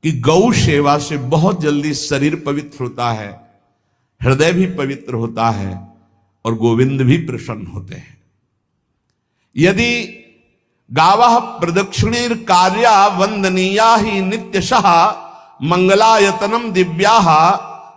कि गौ सेवा से बहुत जल्दी शरीर पवित्र होता है, हृदय भी पवित्र होता है और गोविंद भी प्रसन्न होते हैं। यदि गावः प्रदक्षिणीर कार्या वंदनीया ही नित्यशः मंगलायतनम दिव्याः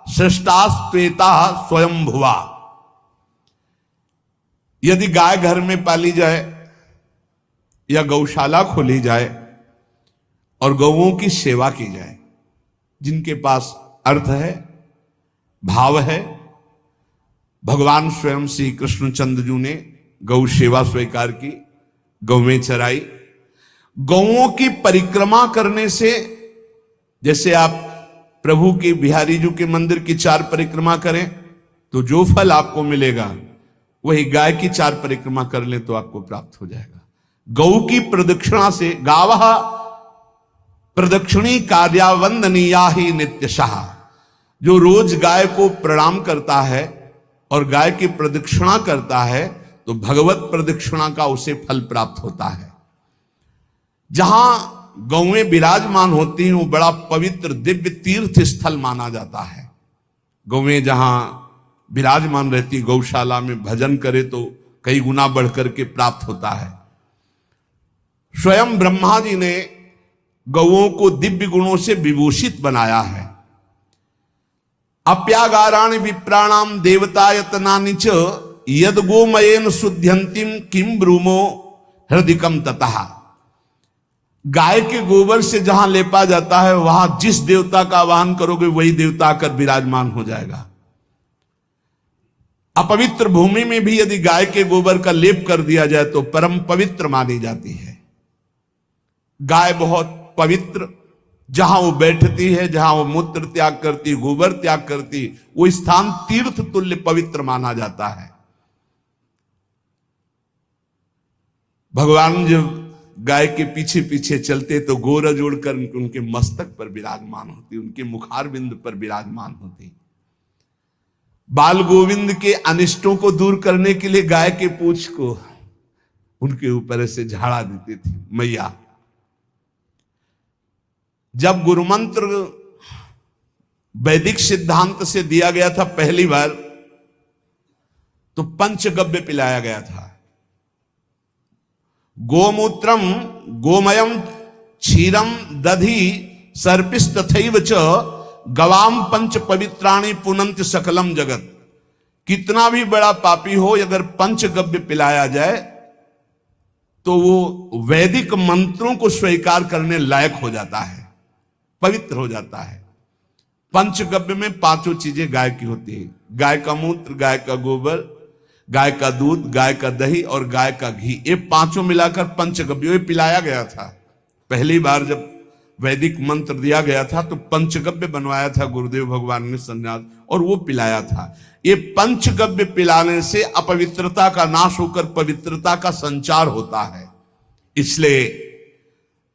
सृष्टास्पेता स्वयंभुवा। यदि गाय घर में पाली जाए या गौशाला खोली जाए और गौओं की सेवा की जाए, जिनके पास अर्थ है, भाव है, भगवान स्वयं श्री कृष्णचंद्र जी ने गौ सेवा स्वीकार की, गौवें चराई। गौओं की परिक्रमा करने से, जैसे आप प्रभु के बिहारी जी के मंदिर की 4 परिक्रमा करें तो जो फल आपको मिलेगा वही गाय की 4 परिक्रमा कर लें तो आपको प्राप्त हो जाएगा। गौ की प्रदक्षिणा से, गावः प्रदक्षिणी कार्या वंदनीया ही नित्यशः, जो रोज गाय को प्रणाम करता है और गाय की प्रदक्षिणा करता है तो भगवत प्रदक्षिणा का उसे फल प्राप्त होता है। जहां गौएं विराजमान होती हैं वो बड़ा पवित्र दिव्य तीर्थ स्थल माना जाता है। गौएं जहां विराजमान रहती, गौशाला में भजन करे तो कई गुना बढ़कर के प्राप्त होता है। स्वयं ब्रह्मा जी ने गौओं को दिव्य गुणों से विभूषित बनाया है। अप्यागाराणि विप्राणाम देवतायतनानि च यद गोमयेन शुद्ध्यंतिम किम ब्रूमो हृदिकम ततः। गाय के गोबर से जहां लेपा जाता है वहां जिस देवता का आवाहन करोगे वही देवता आकर विराजमान हो जाएगा। अपवित्र भूमि में भी यदि गाय के गोबर का लेप कर दिया जाए तो परम पवित्र मानी जाती है। गाय बहुत पवित्र, जहां वो बैठती है, जहां वो मूत्र त्याग करती, गोबर त्याग करती, वो स्थान तीर्थ तुल्य पवित्र माना जाता है। भगवान जब गाय के पीछे पीछे चलते तो गोरा जोड़कर उनके मस्तक पर विराजमान होती, उनके मुखार बिंद पर विराजमान होती। बाल गोविंद के अनिष्टों को दूर करने के लिए गाय के पूंछ को उनके ऊपर से झाड़ा देती थी मैया। जब गुरुमंत्र वैदिक सिद्धांत से दिया गया था पहली बार तो पंचगव्य पिलाया गया था। गोमूत्रम गोमयम क्षीरम दधि सर्पिस्तथैव च गवाम पंच पवित्राणि पुनंत सकलम जगत। कितना भी बड़ा पापी हो, अगर पंचगव्य पिलाया जाए तो वो वैदिक मंत्रों को स्वीकार करने लायक हो जाता है, पवित्र हो जाता है। पंचगव्य में 5 चीजें गाय की होती है। गाय का मूत्र, गाय का गोबर, गाय का दूध, गाय का दही और गाय का घी, ये 5 मिलाकर पंचगव्य पिलाया गया था। पहली बार जब वैदिक मंत्र दिया गया था तो पंचगव्य बनवाया था गुरुदेव भगवान ने संन्यास, और वो पिलाया था। ये पंचगव्य पिलाने से अपवित्रता का नाश होकर पवित्रता का संचार होता है। इसलिए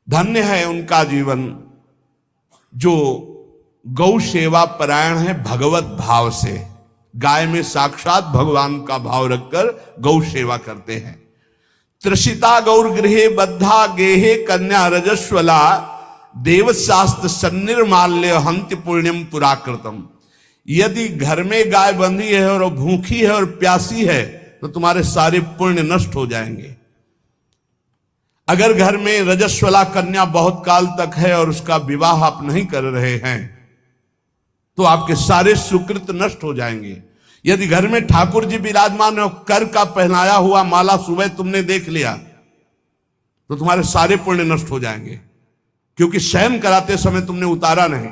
धन्य है उनका जीवन जो गौ सेवा परायण है भगवत भाव से। गाय में साक्षात भगवान का भाव रखकर गौ सेवा करते हैं। त्रिषिता गौर गृहे बद्धा गेहे कन्या रजस्वला देवशास्त्र सन्निर्माल्य हंत्य पुण्यम पुराकृतम। यदि घर में गाय बंधी है और भूखी है और प्यासी है तो तुम्हारे सारे पुण्य नष्ट हो जाएंगे। अगर घर में रजस्वला कन्या बहुत काल तक है और उसका विवाह आप नहीं कर रहे हैं तो आपके सारे सुकृत नष्ट हो जाएंगे। यदि घर में ठाकुर जी विराजमान है, कर का पहनाया हुआ माला सुबह तुमने देख लिया तो तुम्हारे सारे पुण्य नष्ट हो जाएंगे, क्योंकि शयन कराते समय तुमने उतारा नहीं,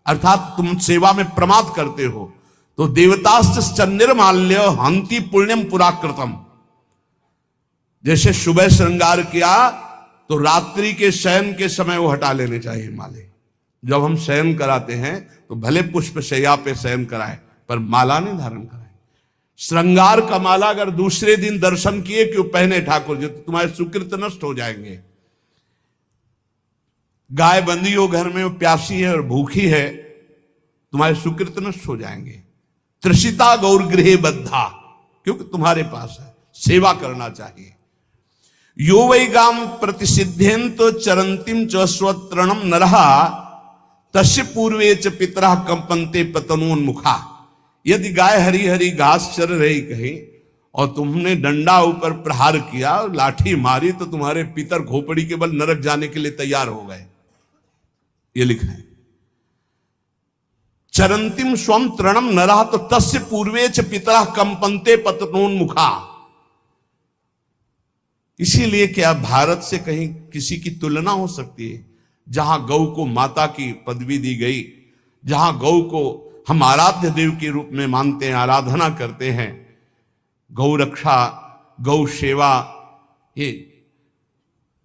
अर्थात तुम सेवा में प्रमाद करते हो। तो देवतास्त्र सन्निर्माल्य हंति पुण्यम पुराकृतम। जैसे सुबह श्रृंगार किया तो रात्रि के शयन के समय वो हटा लेने चाहिए माले। जब हम शयन कराते हैं तो भले पुष्प शैया पे शयन कराएं पर माला नहीं धारण कराएं। श्रृंगार का माला अगर दूसरे दिन दर्शन किए क्यों पहने ठाकुर जी तो तुम्हारे सुकृत नष्ट हो जाएंगे। गाय बंदी हो घर में, वो प्यासी है और भूखी है, तुम्हारे सुकृत नष्ट हो जाएंगे। त्रिषिता गौर गृहे बद्धा, क्योंकि तुम्हारे पास है, सेवा करना चाहिए। यो वै गाम प्रतिसिद्धेन तो चरंतिम च स्वतरणम नरहा तस्य पूर्वे च पितरः कंपन्ते पतनोन्मुखा। यदि गाय हरी हरी घास चर रही कहीं और तुमने डंडा ऊपर प्रहार किया और लाठी मारी तो तुम्हारे पितर खोपड़ी के बल नरक जाने के लिए तैयार हो गए। ये लिखा है। चरंतिम स्वम तृणम नरः तो तस्य पूर्वे च पितरः कंपन्ते पतनोन्मुखा। इसीलिए क्या भारत से कहीं किसी की तुलना हो सकती है, जहां गौ को माता की पदवी दी गई, जहां गौ को हम आराध्य देव के रूप में मानते हैं, आराधना करते हैं। गौ रक्षा, गौ सेवा, ये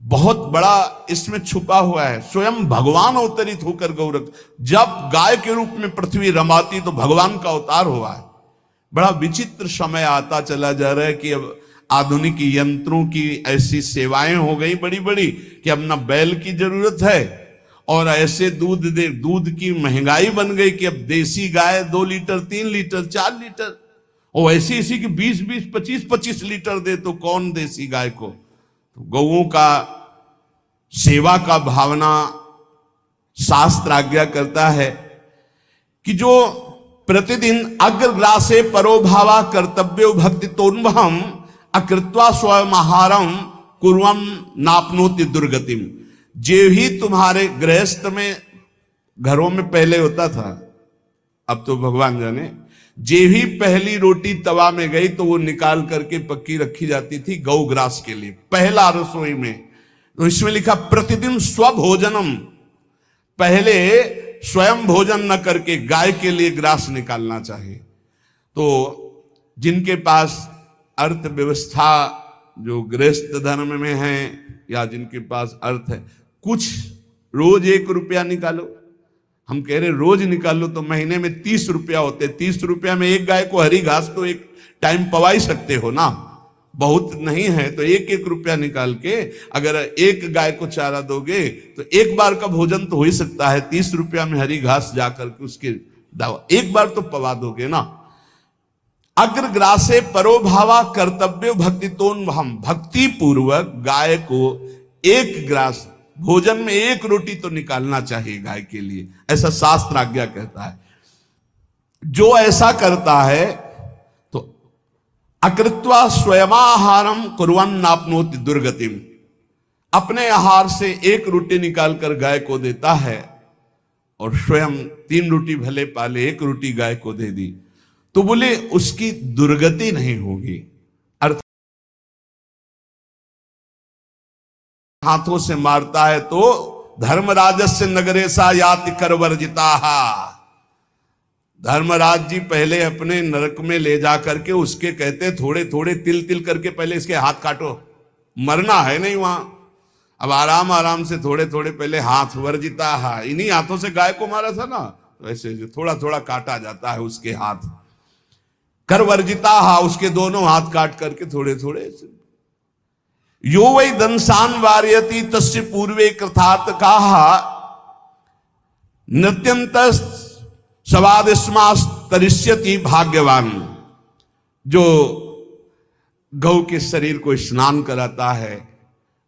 बहुत बड़ा इसमें छुपा हुआ है। स्वयं भगवान अवतरित होकर गौ रक्षा, जब गाय के रूप में पृथ्वी रमाती तो भगवान का अवतार हुआ है। बड़ा विचित्र समय आता चला जा रहा है कि अब आधुनिक यंत्रों की ऐसी सेवाएं हो गई बड़ी बड़ी कि अब ना बैल की जरूरत है, और ऐसे दूध की महंगाई बन गई कि अब देसी गाय 2 लीटर 3 लीटर 4 लीटर, और ऐसी ऐसी कि 20-20 25-25 लीटर दे तो कौन देसी गाय को। तो गौओं का सेवा का भावना शास्त्र आज्ञा करता है कि जो प्रतिदिन अग्रग्रासे परोभावा कर्तव्यो भक्ति तोन्वहम अकृत्वा स्वयं आहारम कुर्वम नापनोति दुर्गतिम। जे ही तुम्हारे गृहस्थ में घरों में पहले होता था, अब तो भगवान जाने, जे ही पहली रोटी तवा में गई तो वो निकाल करके पक्की रखी जाती थी गौग्रास के लिए, पहला रसोई में। तो इसमें लिखा प्रतिदिन स्वभोजनम, पहले स्वयं भोजन न करके गाय के लिए ग्रास निकालना चाहिए। तो जिनके पास अर्थव्यवस्था, जो गृहस्थ धर्म में है या जिनके पास अर्थ है, कुछ रोज 1 रुपया निकालो। हम कह रहे रोज निकालो तो महीने में 30 रुपया होते। 30 रुपया में एक गाय को हरी घास तो एक टाइम पवा ही सकते हो ना, बहुत नहीं है तो 1-1 रुपया निकाल के अगर एक गाय को चारा दोगे तो एक बार का भोजन तो हो ही सकता है। 30 रुपया में हरी घास जाकर के उसके दावा एक बार तो पवा दोगे ना। अग्रग्रासे परोभावा कर्तव्य भक्ति तोन, हम भक्ति पूर्वक गाय को एक ग्रास भोजन में 1 रोटी तो निकालना चाहिए गाय के लिए, ऐसा शास्त्र आज्ञा कहता है। जो ऐसा करता है तो अकृत्वा स्वयमाहारम कुर्वन् नाप्नोति दुर्गतिम, अपने आहार से 1 रोटी निकालकर गाय को देता है और स्वयं 3 रोटी भले पाले 1 रोटी गाय को दे दी तो बोले उसकी दुर्गति नहीं होगी। अर्थ हाथों से मारता है तो धर्मराजस्य नगरेशा याति करवर्जिता। धर्मराज जी पहले अपने नरक में ले जा करके उसके कहते थोड़े थोड़े तिल तिल करके पहले इसके हाथ काटो, मरना है नहीं वहां। अब आराम आराम से थोड़े थोड़े पहले हाथ वर्जिता, इन्हीं हाथों से गाय को मारा था ना, तो ऐसे थोड़ा थोड़ा काटा जाता है उसके हाथ। कर वर्जिता, उसके दोनों हाथ काट करके थोड़े थोड़े। यो वै दंसान वार्यति तस्य पूर्वे कृतार्थ कहा नृत्यंत सवादिस्मास तरिष्यति भाग्यवान। जो गौ के शरीर को स्नान कराता है,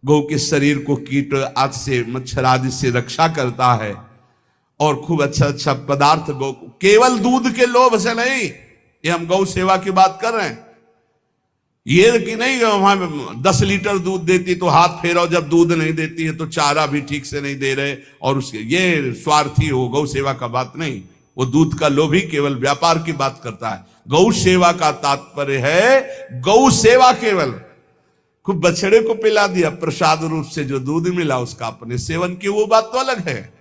गौ के शरीर को कीट आदि से मच्छर आदि से रक्षा करता है और खूब अच्छा अच्छा पदार्थ गौ को, केवल दूध के लोभ से नहीं, ये हम गौ सेवा की बात कर रहे हैं। ये कि नहीं वहां 10 लीटर दूध देती तो हाथ फेरो, जब दूध नहीं देती है तो चारा भी ठीक से नहीं दे रहे और उसके ये स्वार्थी हो। गौ सेवा का बात नहीं, वो दूध का लोभी केवल व्यापार की बात करता है। गौ सेवा का तात्पर्य है गौ सेवा केवल खूब बछड़े को पिला दिया प्रसाद रूप से, जो दूध मिला उसका अपने सेवन की, वो बात तो अलग है।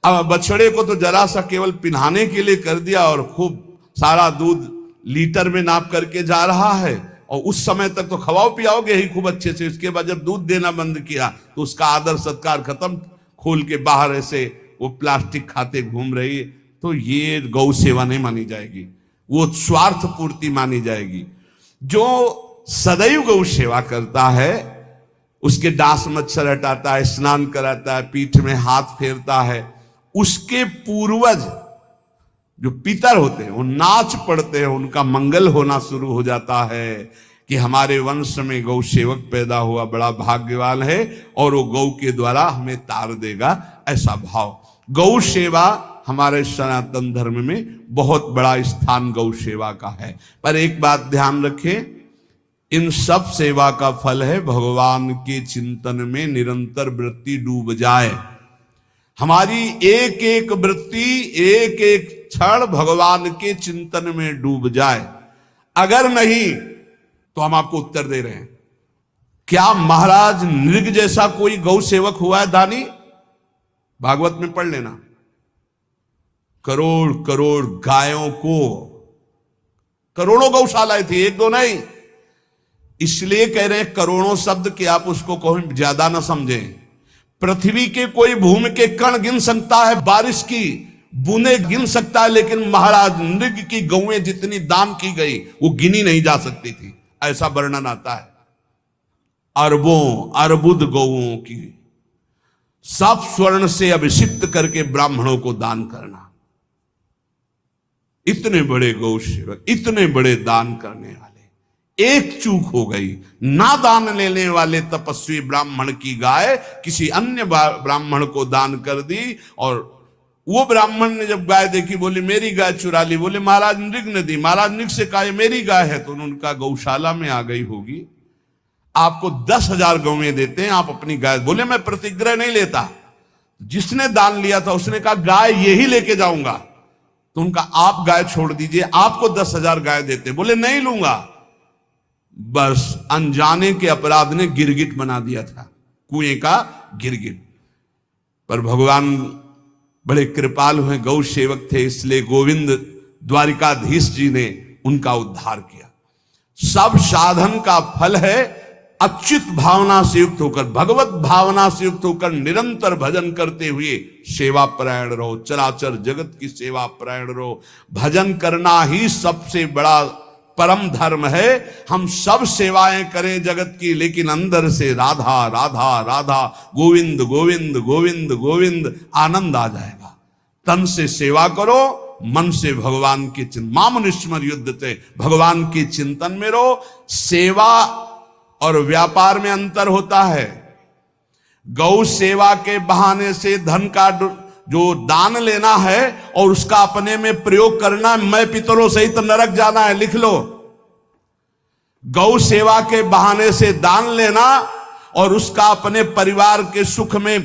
अब बछड़े को तो जरा सा केवल पिन्हाने के लिए कर दिया और खूब सारा दूध लीटर में नाप करके जा रहा है और उस समय तक तो खवाओ पियाओगे ही खूब अच्छे से। उसके बाद जब दूध देना बंद किया तो उसका आदर सत्कार खत्म, खोल के बाहर ऐसे वो प्लास्टिक खाते घूम रही है, तो ये गौ सेवा नहीं मानी जाएगी, वो स्वार्थ पूर्ति मानी जाएगी। जो सदैव गौ सेवा करता है, उसके डांस मच्छर हटाता है, स्नान कराता है, पीठ में हाथ फेरता है, उसके पूर्वज जो पितर होते हैं वो नाच पड़ते हैं, उनका मंगल होना शुरू हो जाता है। कि हमारे वंश में गौ सेवक पैदा हुआ बड़ा भाग्यवान है और वो गौ के द्वारा हमें तार देगा, ऐसा भाव। गौ सेवा हमारे सनातन धर्म में बहुत बड़ा स्थान गौ सेवा का है। पर एक बात ध्यान रखें, इन सब सेवा का फल है भगवान के चिंतन में निरंतर वृत्ति डूब जाए। हमारी एक एक वृत्ति, एक एक क्षण भगवान के चिंतन में डूब जाए। अगर नहीं तो हम आपको उत्तर दे रहे हैं, क्या महाराज नृग जैसा कोई गौ सेवक हुआ है दानी? भागवत में पढ़ लेना। करोड़ करोड़ गायों को, करोड़ों गौशालाएं थी, एक दो नहीं। इसलिए कह रहे हैं करोड़ों शब्द कि आप उसको कहीं ज्यादा ना समझें। पृथ्वी के कोई भूमि के कण गिन सकता है, बारिश की बूंदे गिन सकता है, लेकिन महाराज नृग की गौएं जितनी दान की गई वो गिनी नहीं जा सकती थी, ऐसा वर्णन आता है। अरबों अर्बुद गौओं की सब स्वर्ण से अभिषिक्त करके ब्राह्मणों को दान करना। इतने बड़े गौ सेवक, इतने बड़े दान करने वाले, एक चूक हो गई, ना दान लेने वाले तपस्वी ब्राह्मण की गाय किसी अन्य ब्राह्मण को दान कर दी, और वो ब्राह्मण ने जब गाय देखी बोली मेरी गाय चुरा ली। बोले महाराज नृग ने दी। महाराज नृग से कहा मेरी गाय है, तो उनका गौशाला में आ गई होगी, आपको 10,000 गौएं देते हैं, आप अपनी गाय। बोले मैं प्रतिग्रह नहीं लेता। जिसने दान लिया था उसने कहा गाय यही लेके जाऊंगा, तो उनका आप गाय छोड़ दीजिए, आपको 10,000 गाय देते। बोले नहीं लूंगा। बस अनजाने के अपराध ने गिरगिट बना दिया था, कुएं का गिरगिट। पर भगवान बड़े कृपालु हैं, गौ सेवक थे, इसलिए गोविंद द्वारिकाधीश जी ने उनका उद्धार किया। सब साधन का फल है अच्युत भावना से युक्त होकर, भगवत भावना से युक्त होकर निरंतर भजन करते हुए सेवा परायण रहो, चराचर जगत की सेवा परायण रहो। भजन करना ही सबसे बड़ा परम धर्म है। हम सब सेवाएं करें जगत की, लेकिन अंदर से राधा राधा राधा, गोविंद गोविंद गोविंद गोविंद, आनंद आ जाएगा। तन से सेवा करो, मन से भगवान के चिंतन, मामुनिस्मर युद्धते, भगवान के चिंतन में रहो। सेवा और व्यापार में अंतर होता है। गौ सेवा के बहाने से धन का जो दान लेना है और उसका अपने में प्रयोग करना, मैं पितरों सहित नरक जाना है, लिख लो। गौ सेवा के बहाने से दान लेना और उसका अपने परिवार के सुख में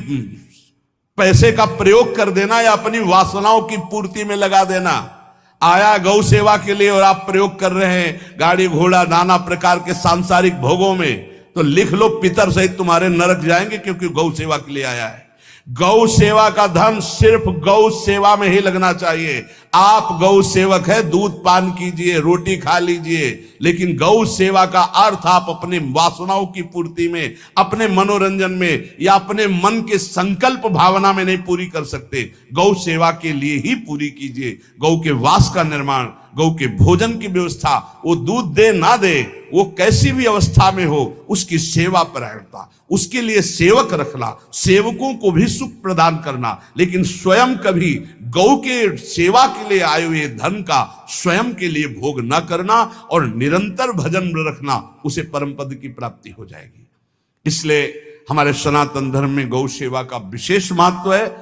पैसे का प्रयोग कर देना या अपनी वासनाओं की पूर्ति में लगा देना। आया गौ सेवा के लिए और आप प्रयोग कर रहे हैं गाड़ी घोड़ा नाना प्रकार के सांसारिक भोगों में, तो लिख लो पितर सहित तुम्हारे नरक जाएंगे, क्योंकि गौ सेवा के लिए आया है। गौ सेवा का धन सिर्फ गौ सेवा में ही लगना चाहिए। आप गौ सेवक है, दूध पान कीजिए, रोटी खा लीजिए, लेकिन गौ सेवा का अर्थ आप अपने वासनाओं की पूर्ति में, अपने मनोरंजन में या अपने मन के संकल्प भावना में नहीं पूरी कर सकते। गौ सेवा के लिए ही पूरी कीजिए। गौ के वास का निर्माण, गौ के भोजन की व्यवस्था, वो दूध दे ना दे, वो कैसी भी अवस्था में हो, उसकी सेवा परायणता, उसके लिए सेवक रखना, सेवकों को भी सुख प्रदान करना, लेकिन स्वयं कभी गौ के सेवा के लिए आए हुए धन का स्वयं के लिए भोग न करना और निरंतर भजन रखना, उसे परम पद की प्राप्ति हो जाएगी। इसलिए हमारे सनातन धर्म में गौ सेवा का विशेष महत्व है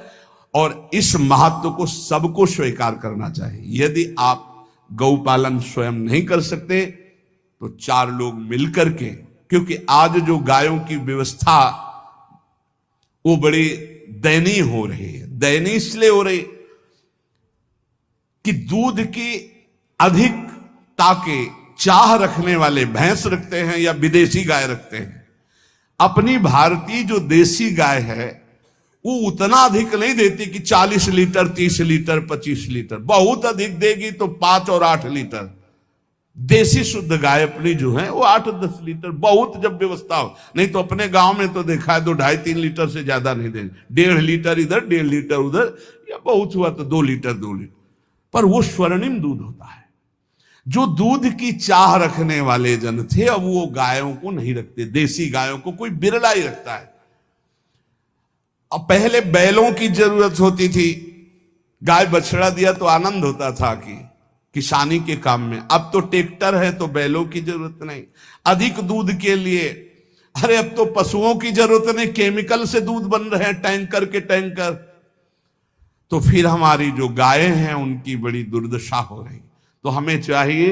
और इस महत्व को सबको स्वीकार करना चाहिए। यदि आप गौ पालन स्वयं नहीं कर सकते तो 4 लोग मिलकर के, क्योंकि आज जो गायों की व्यवस्था वो बड़ी दयनीय हो रही है। दयनीय इसलिए हो रही कि दूध की अधिकता के चाह रखने वाले भैंस रखते हैं या विदेशी गाय रखते हैं। अपनी भारतीय जो देसी गाय है वो उतना अधिक नहीं देती कि 40 लीटर 30 लीटर 25 लीटर, बहुत अधिक देगी तो 5 और 8 लीटर। देसी शुद्ध गाय अपनी जो है वो 8-10 लीटर, बहुत जब व्यवस्था हो। नहीं तो अपने गांव में तो देखा है 2-2.5-3 लीटर से ज्यादा नहीं देंगे, 1.5 लीटर इधर 1.5 लीटर उधर, या बहुत हुआ तो 2 लीटर 2 लीटर, पर वो स्वर्णिम दूध होता है। जो दूध की चाह रखने वाले जन थे अब वो गायों को नहीं रखते, देसी गायों को कोई बिरला ही रखता है। अब पहले बैलों की जरूरत होती थी, गाय बछड़ा दिया तो आनंद होता था कि किसानी के काम में। अब तो ट्रैक्टर है तो बैलों की जरूरत नहीं। अधिक दूध के लिए, अरे अब तो पशुओं की जरूरत नहीं, केमिकल से दूध बन रहे हैं, टैंकर के टैंकर। तो फिर हमारी जो गायें हैं उनकी बड़ी दुर्दशा हो रही। तो हमें चाहिए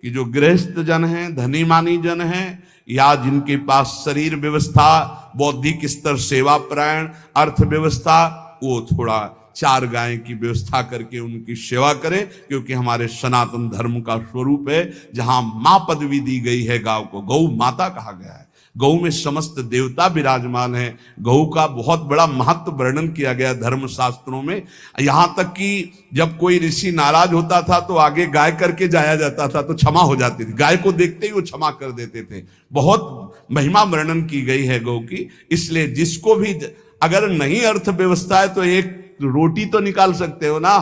कि जो गृहस्थ जन हैं, धनी मानी जन हैं, या जिनके पास शरीर व्यवस्था, बौद्धिक स्तर, सेवा परायण, अर्थव्यवस्था, वो थोड़ा 4 गाय की व्यवस्था करके उनकी सेवा करें, क्योंकि हमारे सनातन धर्म का स्वरूप है। जहां मां पदवी दी गई है गांव को, गौ माता कहा गया है, गौ में समस्त देवता विराजमान है। गौ का बहुत बड़ा महत्व वर्णन किया गया धर्म शास्त्रों में। यहां तक कि जब कोई ऋषि नाराज होता था तो आगे गाय करके जाया जाता था, तो क्षमा हो जाती थी। गाय को देखते ही वो क्षमा कर देते थे। बहुत महिमा वर्णन की गई है गौ की। इसलिए जिसको भी, अगर नहीं अर्थव्यवस्था है तो एक रोटी तो निकाल सकते हो ना।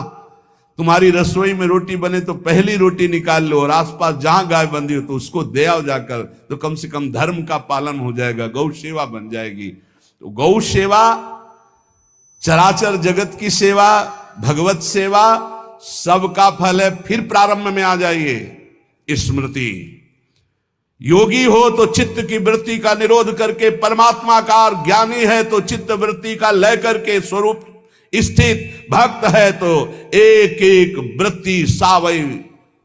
तुम्हारी रसोई में रोटी बने तो पहली रोटी निकाल लो, और आसपास जहां गाय बंधी हो तो उसको दे आओ जाकर, तो कम से कम धर्म का पालन हो जाएगा, गौ सेवा बन जाएगी। तो गौ सेवा, चराचर जगत की सेवा, भगवत सेवा, सबका फल है। फिर प्रारंभ में आ जाइए, स्मृति। योगी हो तो चित्त की वृत्ति का निरोध करके परमात्माकार, ज्ञानी है तो चित्त वृत्ति का लय करके स्वरूप स्थित, भक्त है तो एक एक वृत्ति सावई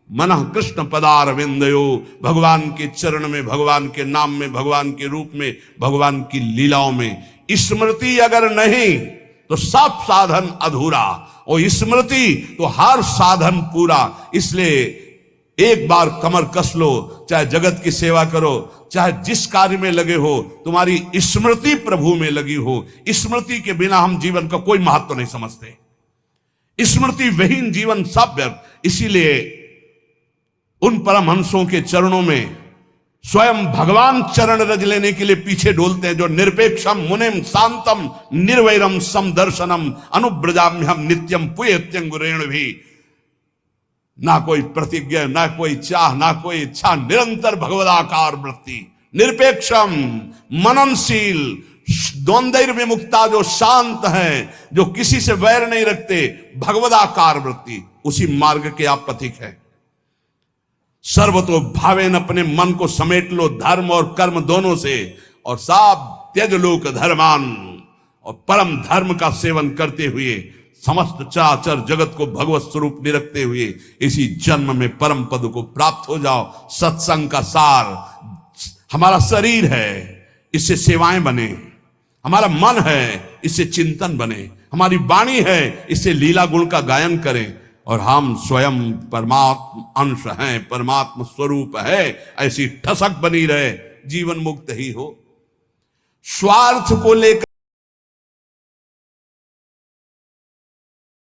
मनः कृष्ण पदार विंदयो। भगवान के चरण में, भगवान के नाम में, भगवान के रूप में, भगवान की लीलाओं में स्मृति अगर नहीं तो सब साधन अधूरा, और स्मृति तो हर साधन पूरा। इसलिए एक बार कमर कस लो, चाहे जगत की सेवा करो, चाहे जिस कार्य में लगे हो, तुम्हारी स्मृति प्रभु में लगी हो। स्मृति के बिना हम जीवन का कोई महत्व नहीं समझते। स्मृति विहीन जीवन सब व्यर्थ। इसीलिए उन परमहंसों के चरणों में स्वयं भगवान चरण रज लेने के लिए पीछे डोलते हैं, जो निरपेक्षम मुनिम शांतम निर्वैरम समदर्शनम अनुब्रजाम्यहम नित्यम पुयत्यंगुरेण भी। ना कोई प्रतिज्ञा, ना कोई चाह, ना कोई इच्छा, निरंतर भगवदाकार वृत्ति, निरपेक्षम, मननशील, द्वंद्व विमुक्ता, जो शांत हैं, जो किसी से वैर नहीं रखते, भगवदाकार वृत्ति, उसी मार्ग के आप पथिक हैं। सर्वतो भावेन, अपने मन को समेट लो धर्म और कर्म दोनों से, और साब त्यज लोक धर्मान, और परम धर्म का सेवन करते हुए समस्त चराचर जगत को भगवत स्वरूप निरखते हुए इसी जन्म में परम पद को प्राप्त हो जाओ। सत्संग का सार हमारा शरीर है, इससे सेवाएं बने, हमारा मन है, इससे चिंतन बने, हमारी वाणी है, इससे लीला गुण का गायन करें, और हम स्वयं परमात्म अंश हैं, परमात्म स्वरूप है, ऐसी ठसक बनी रहे, जीवन मुक्त ही हो। स्वार्थ को लेकर